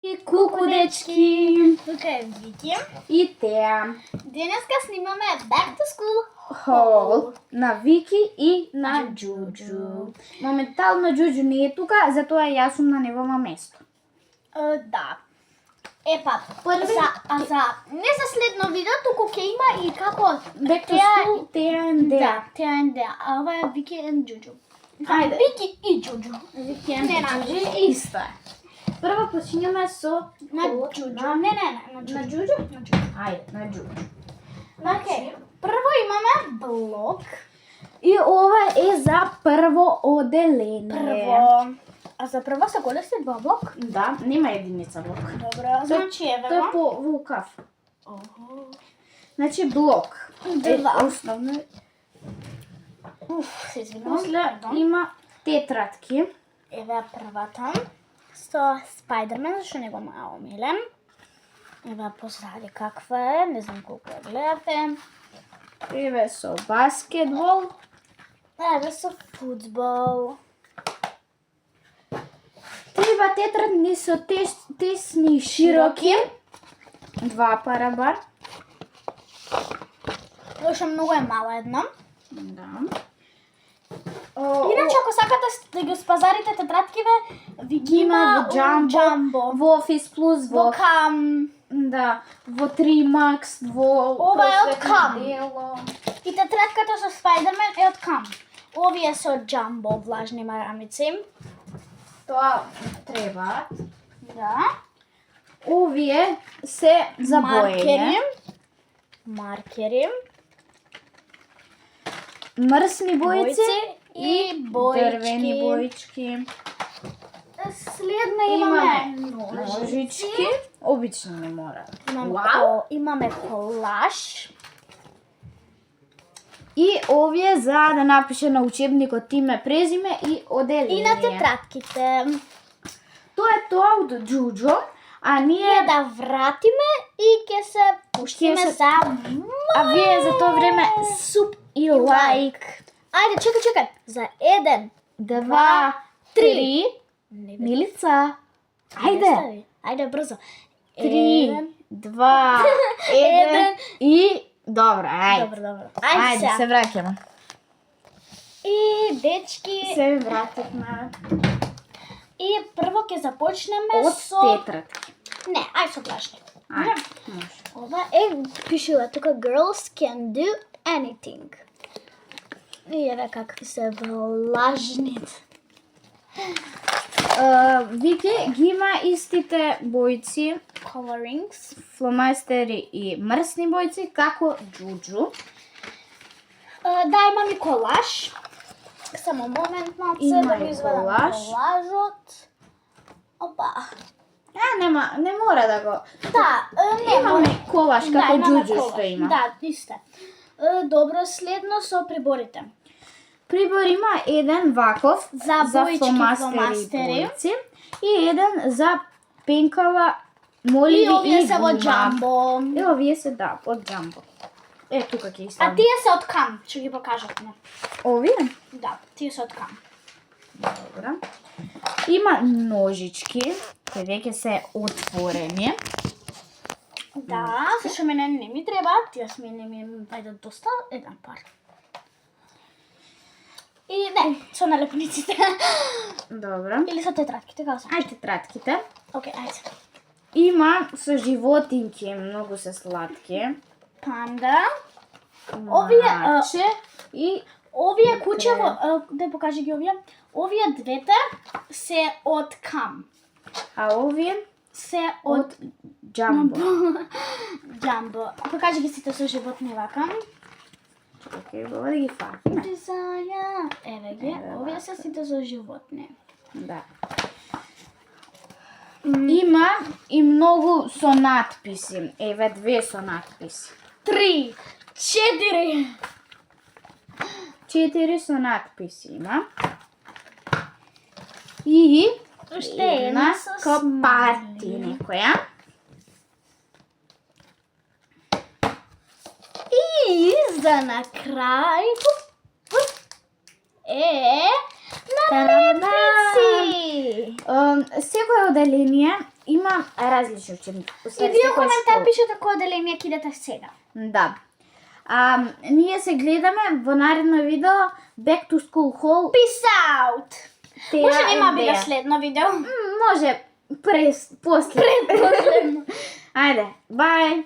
И кукудечки! Тук е Вики. И Теа. Денеска снимаме Back to School Haul на Вики и на Джуджу. Моментално Джуджу не е тука, затоа јас сум на негово место. Да. Епа, не за следно видео, туку ќе има и како Back to School, Теа and Деа. Да, Теа and Деа. А ова е Вики and Джуджу. Ајде. Вики и Джуджу. Вики and Джуджу е иста. Прво почињаме со На Джуджу. Не, на Джуджу. На Джуджу? На Джуджу. Ајде, на Джуджу. Окей. Прво имаме блок. И ова е за прво оделение. Прво. А за прво се користи два блок? Да, нема единица блок. Добро, значи Тој е по вулкав. Значи блок. Два. Основно. Се извинувам. После има тетрадки. Ева првата. Со Спайдермен, зашто не го мало милем. Ева позади каква е, не знам колку ја гледате. Еве со баскетбол. Еве со фудбал. Треба тетрадни со тесни и широки. Два пара бар. Зашто многу е мала една. Да. Иначе, ако сакате да ги спазарите тетрадкиве, ви ги има во Jumbo, во Office Plus, во Кам. Да, во 3 Max, во Ова е од Кам. дело. И тетрадката со Спайдермен е од Кам. Овие со Jumbo влажни марамици. Тоа треба. Да. Овие се за боење. Маркери. Мрсни бојци и боички. дрвени боички. Следно имаме Ножички. Обични не мора. Имаме колаж. И овие за да напише на учебникот име, презиме и оделение. И на тетрадките. Тоа е тоа од Джуджо, а ние Ние да вратиме и ќе се пуштиме за А вие за тоа време суп и лайк. Ајде, чекај. За 1, 2, 3. Милица. Ајде. Ајде брзо. 3, 2, 1 и добро, ајде. Добро. Ајде, се враќаме. И дечки, Се вративме и прво ќе започнеме од со тетрадки. Не, ајде со влажни. Ајде, може. Ова е пишува тука girls can do anything. И еве какви се влажните. Вики ги има истите бојци, Colorings. фломастери и мрсни бојци, како Джуджу. Да, имам и колаж. Само момент малце Има да и го извадам колаж. колажот. Опа. Не мора да го... Да, не Имаме колаж како имаме Джуджу колаж. што има. Да, исте. Добро, следно со приборите. Прибор има еден ваков За боички, фломастери фломастери. и бојци и еден за пенкава, моливи И овие и се во гума. Jumbo. И овие се да, од Jumbo. Е, тука ќе А ставам. тие се од Кам, ќе ги покажавме. Овие? Да, тие се од Кам. Добра. Има ножички, кои веќе се отворени. Да, зашто мене не ми треба, тие сме не ми пајдат доста, еден пар. И не, со налепниците. Добра. Или со тетрадките, како се? Ајде тетрадките. Океј, ајде. Има со животинки, многу се сладки. Панда. Овие, Маче и Овие кучево, да покажи ги овие. Овие двете се од Кам. а овие Се од од Jumbo. Jumbo. Покажи ги сите со животни вака. Чекај, бава да ги фатиме. Desire. Еве ги, овие се сите со животни. Да. Има и многу со надписи. Еве две со надписи. 3, 4. 4 со надписи има. И Уште една една со копати смајли. некоја. И за на крај е налепници. Секој оделение има различни учебници. И вие коментар пишете кој деление ќе идете сега. Да. Ние се гледаме во наредно видео Back to School Haul. Peace out! Може нема биде следно видео. Може после. Предпоследно. Ајде, бај!